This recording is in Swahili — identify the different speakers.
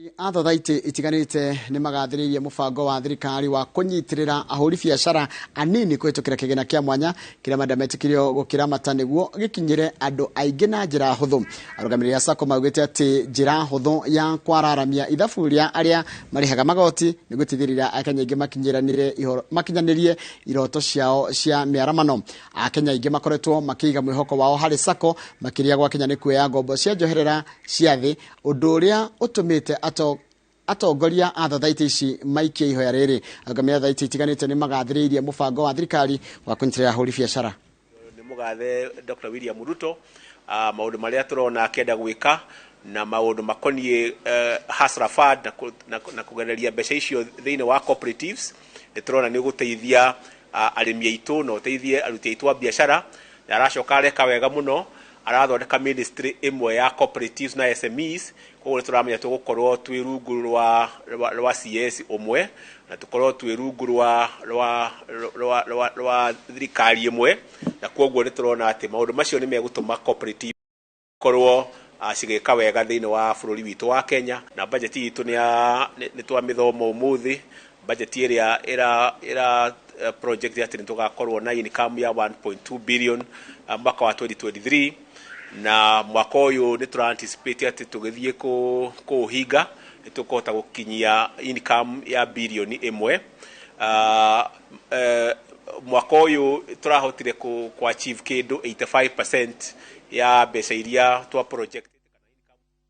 Speaker 1: Athothaitĩ itiganĩte nĩ magathĩrĩirie mũbango wa thirikari wa kũnyitirĩra ahũri biacara anini kũhetũkĩra kĩgĩna kĩa mwanya kĩrĩa metĩkĩrio gũkĩramata nĩguo gĩkinyĩre andũ aingĩ na njĩra hũthũ. Arũgamĩrĩri a SACCO maugĩte atĩ njĩra hũthũ ya kwararamia ithabu rĩa arĩa marĩhaga magoti nĩ gũteithĩrĩria Akenya aingĩ makinyanĩrie iroto ciao cia mĩaramano. Akenya aingĩ makoretwo makĩiga mwĩhoko wao harĩ SACCO makĩria gwa Kenya nĩ kuoya ngombo cia njoherera cia thĩ, ũndũ ũrĩa ũtũmĩte atongoria a thothaitĩ ici maikie ihoya rĩrĩ. Arũgamĩrĩri a thothaitĩ itiganĩte nĩ magathĩrĩirie mũbango wa thirikari wa kũnyitĩrĩra ahũri biacara.
Speaker 2: Nĩ mũgathe Dr. William Ruto maũndũ marĩa tũrona akĩenda gwĩka na maũndũ makoniĩ Hustler Fund na kũgereria mbeca icio thĩinĩ wa cooperatives. Nĩ tũrona nĩ gũteithia arĩmi aitũ na ũteithie aruti aitũ a biacara, na aracoka areka wega mũno, arathondeka ministry ĩmwe ya cooperatives na SMEs. Koguo tũramenya tũgũkorwo twĩ rungu rwa CS ũmwe na tũkorwo twĩ rungu rwa thirikari ĩmwe, na koguo nĩ tũrona atĩ maũndũ macio nĩ megũtũma cooperative korwo cigĩka wega thĩinĩ wa bũrũri witũ wa Kenya. Na budget itũ nĩ twamĩthoma ũmũthĩ, budget ĩrĩa ĩra project atĩ nĩ tũgakorwo na income ya 1.2 billion mwaka wa 2023, na mwaka ũyũ nĩ tũra anticipate atĩ tũgĩthiĩ kũhinga nĩ tũkũhota gũkinyia income ya billion 1. Mwaka ũyũ tũrahotire ku achieve kĩndũ 85% ya mbeca iria twa project.